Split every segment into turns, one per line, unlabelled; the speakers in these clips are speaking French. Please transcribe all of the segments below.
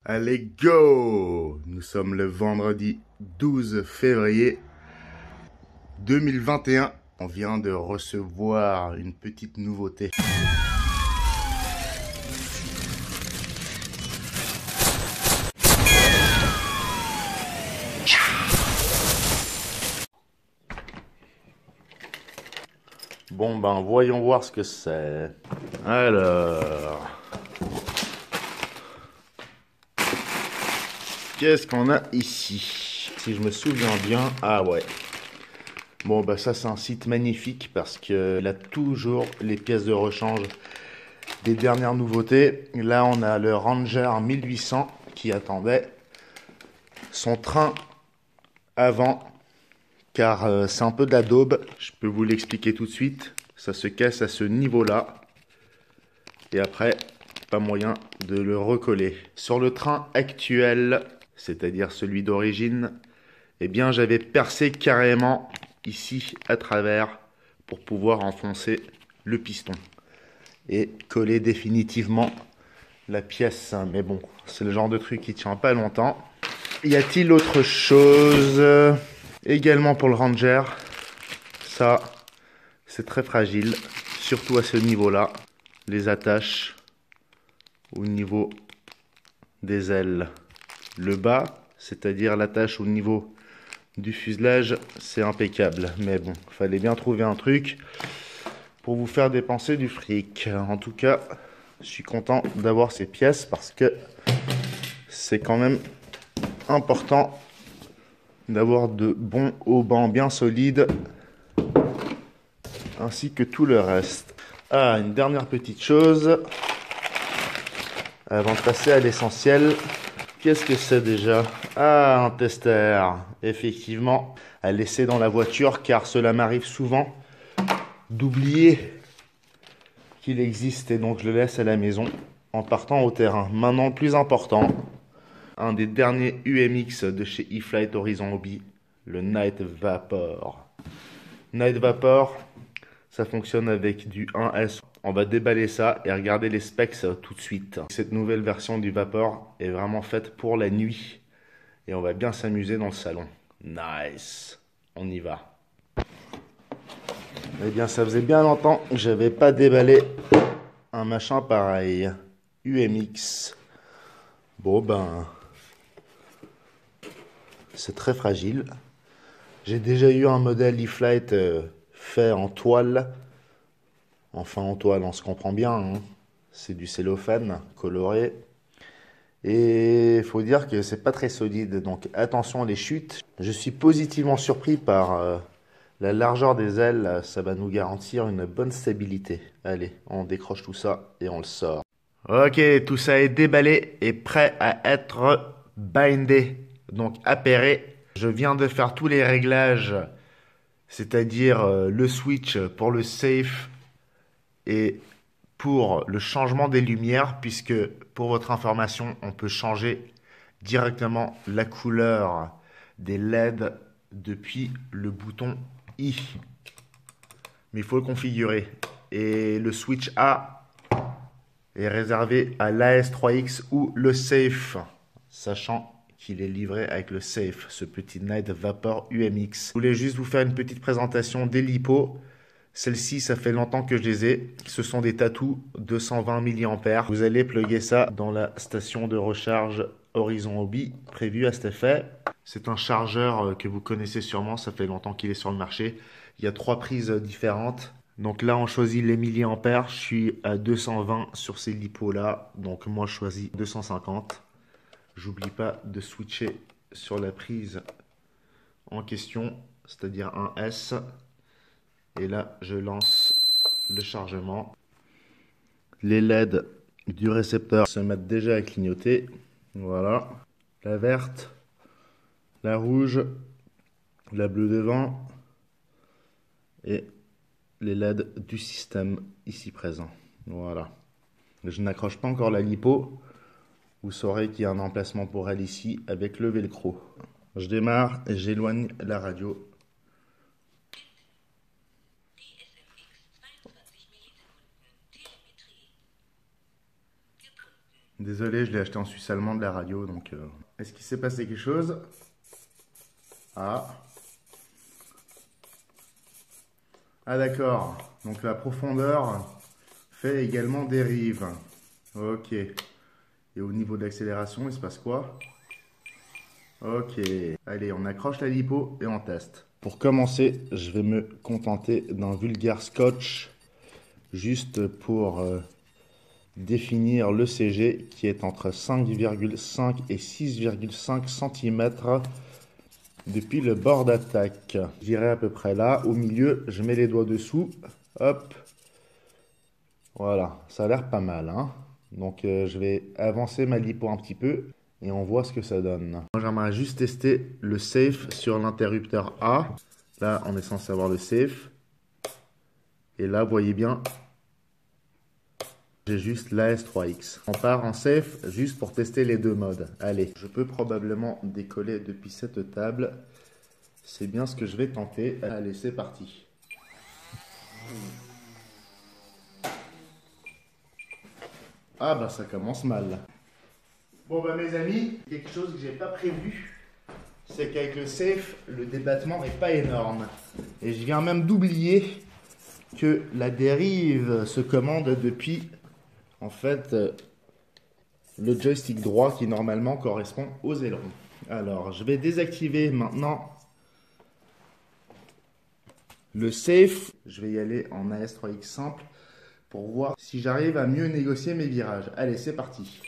Allez, go! Nous sommes le vendredi 12 février 2021. On vient de recevoir une petite nouveauté. Bon ben, voyons voir ce que c'est. Alors... qu'est-ce qu'on a ici? Si je me souviens bien, ah ouais. Bon bah ça c'est un site magnifique parce qu'il a toujours les pièces de rechange des dernières nouveautés. Là on a le Ranger 1800 qui attendait son train avant car c'est un peu de la daube. Je peux vous l'expliquer tout de suite. Ça se casse à ce niveau-là et après pas moyen de le recoller. Sur le train actuel, c'est-à-dire celui d'origine, eh bien j'avais percé carrément ici à travers pour pouvoir enfoncer le piston et coller définitivement la pièce. Mais bon, c'est le genre de truc qui tient pas longtemps. Y a-t-il autre chose? Également pour le Ranger, ça c'est très fragile, surtout à ce niveau-là. Les attaches au niveau des ailes. Le bas, c'est-à-dire l'attache au niveau du fuselage, c'est impeccable. Mais bon, fallait bien trouver un truc pour vous faire dépenser du fric. En tout cas, je suis content d'avoir ces pièces parce que c'est quand même important d'avoir de bons haubans bien solides ainsi que tout le reste. Ah, une dernière petite chose avant de passer à l'essentiel. Qu'est-ce que c'est déjà? Ah, un tester. Effectivement, à laisser dans la voiture car cela m'arrive souvent d'oublier qu'il existe et donc je le laisse à la maison en partant au terrain. Maintenant, le plus important, un des derniers UMX de chez E-Flite Horizon Hobby, le Night Vapor. Night Vapor, ça fonctionne avec du 1S. On va déballer ça et regarder les specs tout de suite. Cette nouvelle version du Vapor est vraiment faite pour la nuit et on va bien s'amuser dans le salon. Nice, on y va. Eh bien, ça faisait bien longtemps que j'avais pas déballé un machin pareil. UMX. Bon ben, c'est très fragile. J'ai déjà eu un modèle E-Flite fait en toile. Enfin en toile, on se comprend bien, hein. C'est du cellophane coloré. Et il faut dire que c'est pas très solide, donc attention les chutes. Je suis positivement surpris par la largeur des ailes, ça va nous garantir une bonne stabilité. Allez, on décroche tout ça et on le sort. Ok, tout ça est déballé et prêt à être bindé, donc appairé. Je viens de faire tous les réglages, c'est-à-dire le switch pour le safe et pour le changement des lumières, puisque pour votre information, on peut changer directement la couleur des LED depuis le bouton I. Mais il faut le configurer. Et le switch A est réservé à l'AS3X ou le Safe, sachant qu'il est livré avec le Safe, ce petit Night Vapor UMX. Je voulais juste vous faire une petite présentation des LiPo. Celles-ci, ça fait longtemps que je les ai. Ce sont des Tatous 220 mAh. Vous allez plugger ça dans la station de recharge Horizon Hobby prévue à cet effet. C'est un chargeur que vous connaissez sûrement, ça fait longtemps qu'il est sur le marché. Il y a 3 prises différentes. Donc là, on choisit les milliampères. Je suis à 220 sur ces lipos-là. Donc moi, je choisis 250. J'oublie pas de switcher sur la prise en question, c'est-à-dire un S. Et là, je lance le chargement. Les LED du récepteur se mettent déjà à clignoter. Voilà. La verte, la rouge, la bleue devant et les LED du système ici présent. Voilà. Je n'accroche pas encore la lipo. Vous saurez qu'il y a un emplacement pour elle ici avec le velcro. Je démarre et j'éloigne la radio. Désolé, je l'ai acheté en Suisse allemande, la radio, donc... Est-ce qu'il s'est passé quelque chose? Ah. Ah d'accord. Donc la profondeur fait également dérive. Ok. Et au niveau de l'accélération, il se passe quoi? Ok. Allez, on accroche la lipo et on teste. Pour commencer, je vais me contenter d'un vulgaire scotch, juste pour définir le CG qui est entre 5,5 et 6,5 cm depuis le bord d'attaque. J'irai à peu près là. Au milieu, je mets les doigts dessous. Hop. Voilà, ça a l'air pas mal, hein. Donc je vais avancer ma lipo un petit peu et on voit ce que ça donne. Moi j'aimerais juste tester le safe sur l'interrupteur A. Là on est censé avoir le safe. Et là vous voyez bien, j'ai juste l'AS3X. On part en safe juste pour tester les deux modes. Allez, je peux probablement décoller depuis cette table. C'est bien ce que je vais tenter. Allez, c'est parti. Ah bah ça commence mal. Bon bah mes amis, quelque chose que j'ai pas prévu, c'est qu'avec le safe, le débattement n'est pas énorme. Et je viens même d'oublier que la dérive se commande depuis, en fait, le joystick droit qui normalement correspond aux ailerons. Alors, je vais désactiver maintenant le safe. Je vais y aller en AS3X simple pour voir si j'arrive à mieux négocier mes virages. Allez, c'est parti.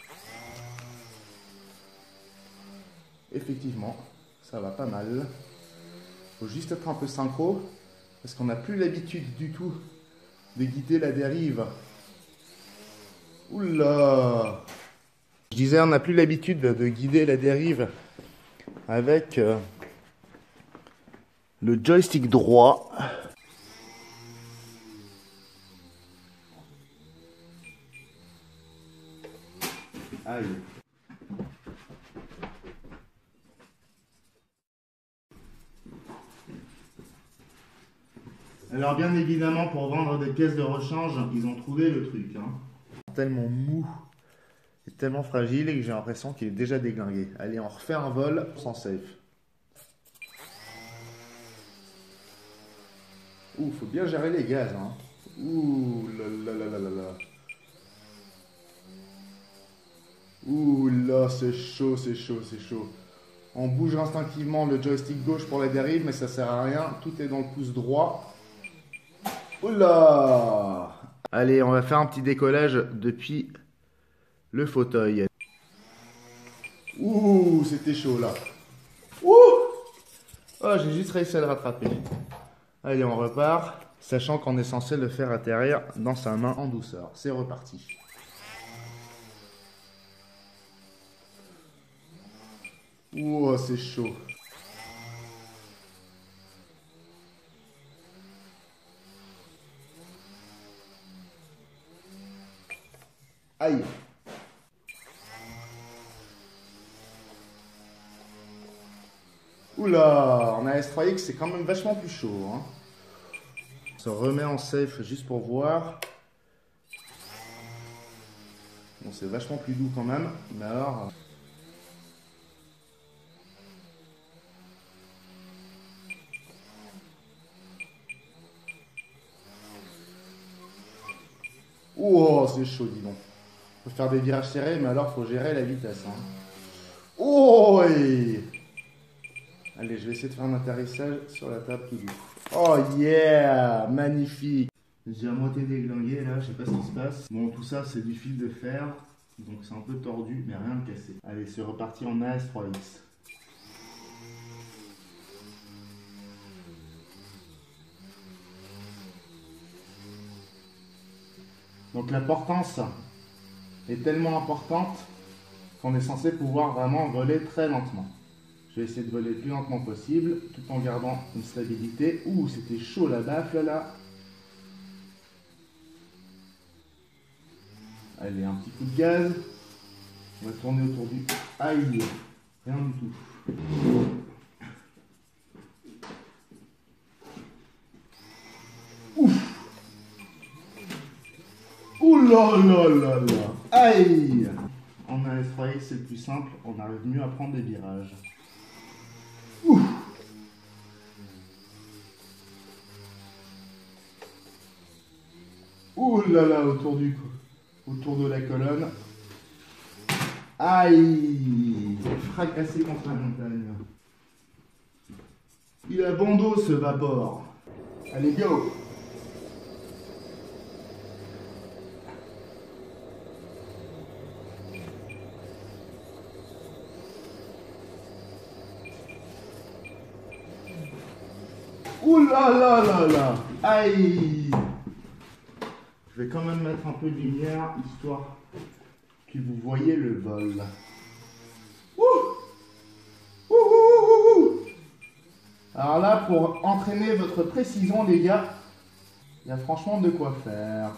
Effectivement, ça va pas mal. Faut juste être un peu synchro parce qu'on n'a plus l'habitude du tout de guider la dérive. Oula! Je disais, on n'a plus l'habitude de guider la dérive avec le joystick droit. Aïe. Alors bien évidemment, pour vendre des pièces de rechange, ils ont trouvé le truc, hein. Tellement mou et tellement fragile que j'ai l'impression qu'il est déjà déglingué. Allez, on refait un vol sans safe. Ouh, faut bien gérer les gaz, hein. Ouh là là là là là là. Ouh là, c'est chaud, c'est chaud, c'est chaud. On bouge instinctivement le joystick gauche pour la dérive, mais ça sert à rien. Tout est dans le pouce droit. Oula! Allez, on va faire un petit décollage depuis le fauteuil. Ouh, c'était chaud là. Ouh! Oh, j'ai juste réussi à le rattraper. Allez, on repart, sachant qu'on est censé le faire atterrir dans sa main en douceur. C'est reparti. Ouh, c'est chaud. Aïe. Oula, en AS3X, c'est quand même vachement plus chaud, hein. On se remet en safe juste pour voir. Bon, c'est vachement plus doux quand même, mais alors... Oh, c'est chaud, dis donc. On peut faire des virages serrés, mais alors faut gérer la vitesse, hein. Oh, oui. Allez, je vais essayer de faire un atterrissage sur la table tout doux. Oh yeah, magnifique. J'ai à moitié déglingué là, je sais pas ce qui se passe. Bon, tout ça c'est du fil de fer, donc c'est un peu tordu, mais rien de cassé. Allez, c'est reparti en AS3X. Donc la portance est tellement importante qu'on est censé pouvoir vraiment voler très lentement. Je vais essayer de voler le plus lentement possible, tout en gardant une stabilité. Ouh, c'était chaud la baffle là. Allez, un petit coup de gaz. On va tourner autour du... Aïe, rien du tout. Ouf. Ouh là là là là. Aïe. En AS3X, c'est le plus simple, on arrive mieux à prendre des virages. Ouh. Ouh là là, autour de la colonne. Aïe! Fracassé contre la montagne. Il a bon dos ce vapor. Allez, go! Ouh là là là là! Aïe! Je vais quand même mettre un peu de lumière, histoire que vous voyez le vol. Ouh! Ouh, ouh, ouh, ouh. Alors là, pour entraîner votre précision, les gars, il y a franchement de quoi faire.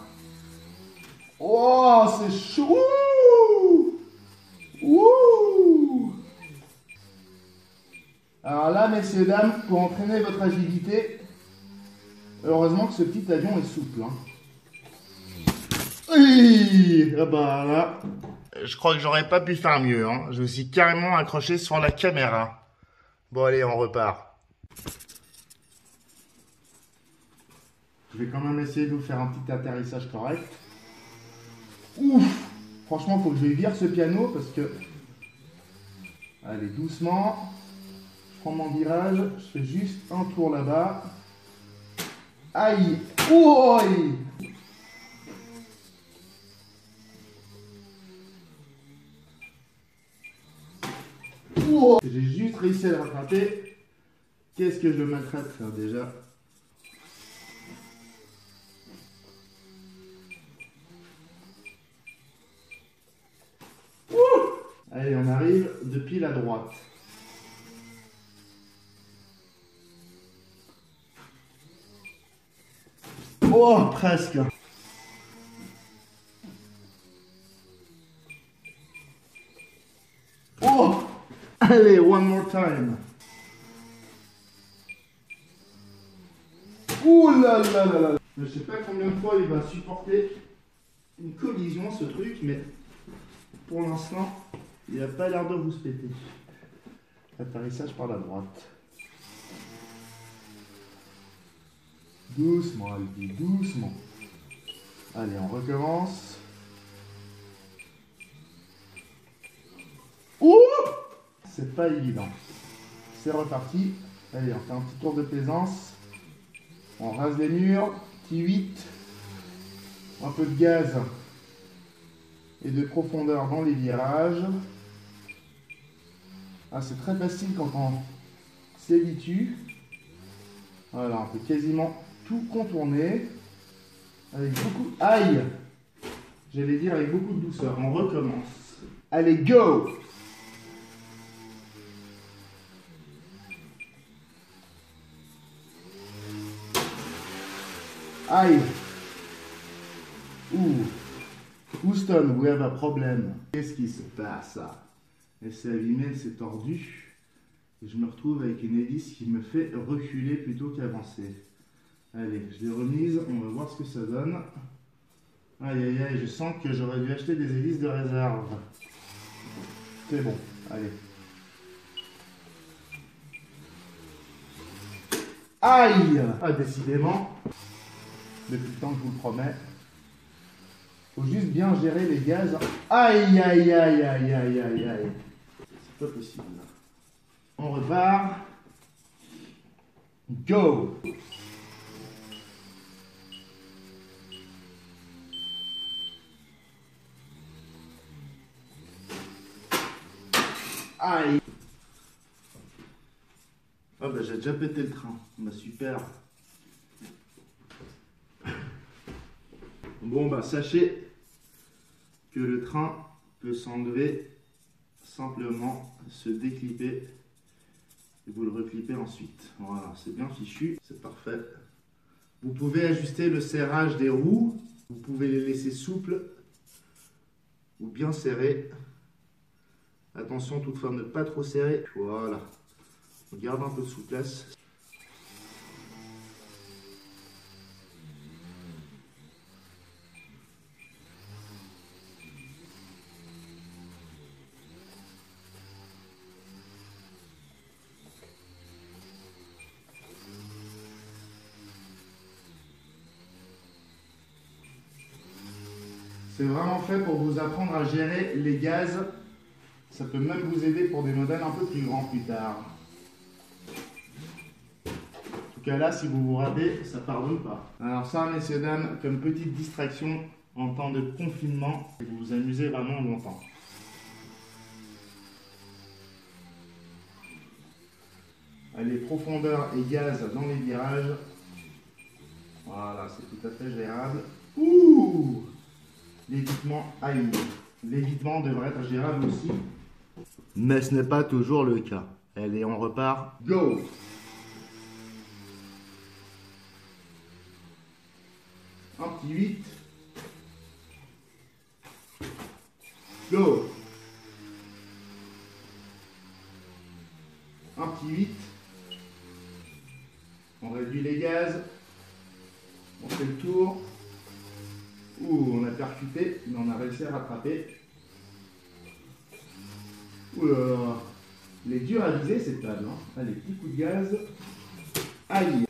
Oh, c'est chaud! Ouh! Alors là, messieurs, dames, pour entraîner votre agilité, heureusement que ce petit avion est souple. Hein. Oui! Ah bah là, je crois que j'aurais pas pu faire mieux. Hein. Je me suis carrément accroché sur la caméra. Bon, allez, on repart. Je vais quand même essayer de vous faire un petit atterrissage correct. Ouf! Franchement, il faut que je vire ce piano parce que... Allez, doucement. Je prends mon virage. Je fais juste un tour là-bas. Aïe! Ouh! Ouh! J'ai juste réussi à le rattraper. Qu'est-ce que je le maltraite faire déjà? Ouh! Allez, on arrive de pile à droite. Oh, presque. Oh! Allez, one more time. Ouh là là là là. Je sais pas combien de fois il va supporter une collision ce truc, mais pour l'instant, il n'a pas l'air de vous se péter. Atterrissage par la droite. Doucement, Albi, doucement. Allez, on recommence. Ouh! C'est pas évident. C'est reparti. Allez, on fait un petit tour de plaisance. On rase les murs. Petit 8. Un peu de gaz et de profondeur dans les virages. Ah, c'est très facile quand on s'habitue. Voilà, on peut quasiment tout contourner. Avec beaucoup... Aïe! J'allais dire avec beaucoup de douceur. On recommence. Allez, go! Aïe! Ouh! Houston, we have a problem. Qu'est-ce qui se passe? Elle s'est abîmée, elle s'est tordue. Et je me retrouve avec une hélice qui me fait reculer plutôt qu'avancer. Allez, je l'ai remise, on va voir ce que ça donne. Aïe aïe aïe, je sens que j'aurais dû acheter des hélices de réserve. C'est bon, allez. Aïe! Ah, décidément, depuis le temps que je vous le promets, faut juste bien gérer les gaz. Aïe aïe aïe aïe aïe aïe aïe. C'est pas possible. On repart. Go! Aïe! Ah bah j'ai déjà pété le train. Bah super. Bon bah sachez que le train peut s'enlever simplement, se déclipper et vous le reclipez ensuite. Voilà, c'est bien fichu, c'est parfait. Vous pouvez ajuster le serrage des roues, vous pouvez les laisser souples ou bien serrés. Attention toutefois ne pas trop serrer. Voilà, on garde un peu de souplesse. C'est vraiment fait pour vous apprendre à gérer les gaz. Ça peut même vous aider pour des modèles un peu plus grands plus tard. En tout cas là, si vous vous ratez, ça pardonne pas. Alors ça, messieurs, dames, comme petite distraction en temps de confinement, vous vous amusez vraiment longtemps. Allez, profondeur et gaz dans les virages. Voilà, c'est tout à fait gérable. Ouh! L'évitement, aïe. L'évitement devrait être gérable aussi. Mais ce n'est pas toujours le cas. Allez, on repart. Go! Un petit 8. Go! Un petit 8. On réduit les gaz. On fait le tour. Ouh, on a percuté, mais on a réussi à rattraper. Ouh là là. Il est dur à viser cette table. Hein. Allez, petit coup de gaz. Aïe.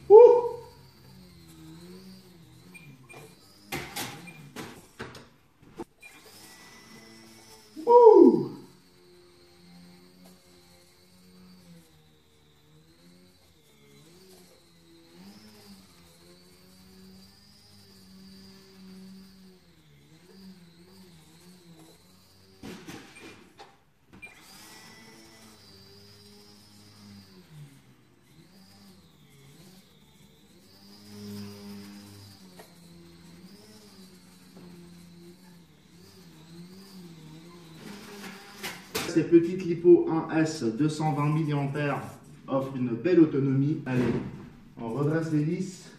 Ouh. Ouh. Ces petites lipo 1S 220 mAh offrent une belle autonomie. Allez, on redresse l'hélice.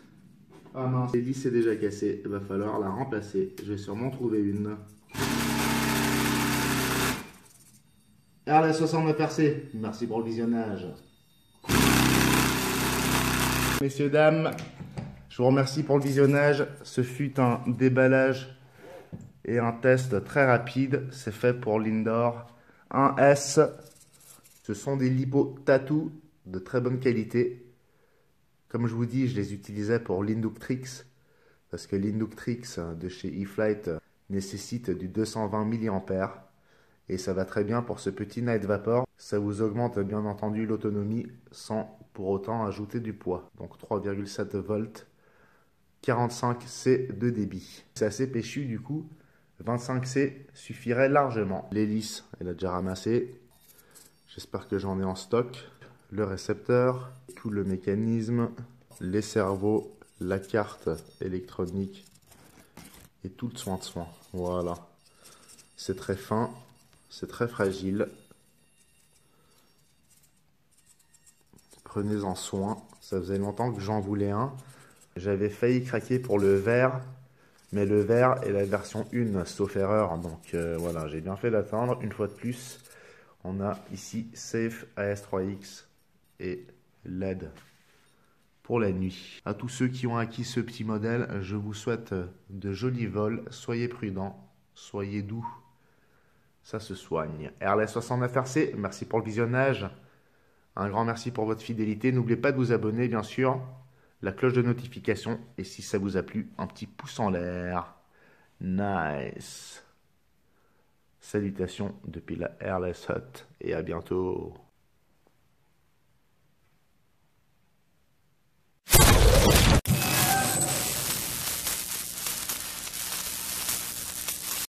Ah mince, l'hélice est déjà cassée. Il va falloir la remplacer. Je vais sûrement trouver une. RLS 69RC, merci pour le visionnage. Messieurs, dames, je vous remercie pour le visionnage. Ce fut un déballage et un test très rapide. C'est fait pour l'Indoor 1S. Ce sont des lipos tattoo de très bonne qualité. Comme je vous dis, je les utilisais pour l'Inductrix parce que l'Inductrix de chez eFlight nécessite du 220 mAh et ça va très bien pour ce petit Night Vapor. Ça vous augmente bien entendu l'autonomie sans pour autant ajouter du poids. Donc 3,7 volts, 45 C de débit. C'est assez péchu du coup. 25 C suffirait largement. L'hélice, elle a déjà ramassé. J'espère que j'en ai en stock. Le récepteur, tout le mécanisme, les cerveaux, la carte électronique et tout le soin de soin. Voilà. C'est très fin, c'est très fragile. Prenez-en soin. Ça faisait longtemps que j'en voulais un. J'avais failli craquer pour le vert. Mais le vert est la version 1, sauf erreur. Donc voilà, j'ai bien fait d'attendre. Une fois de plus, on a ici Safe AS3X et LED pour la nuit. À tous ceux qui ont acquis ce petit modèle, je vous souhaite de jolis vols. Soyez prudents, soyez doux. Ça se soigne. RLS 69RC, merci pour le visionnage. Un grand merci pour votre fidélité. N'oubliez pas de vous abonner, bien sûr. La cloche de notification. Et si ça vous a plu, un petit pouce en l'air. Nice. Salutations depuis la RLS Hut et à bientôt.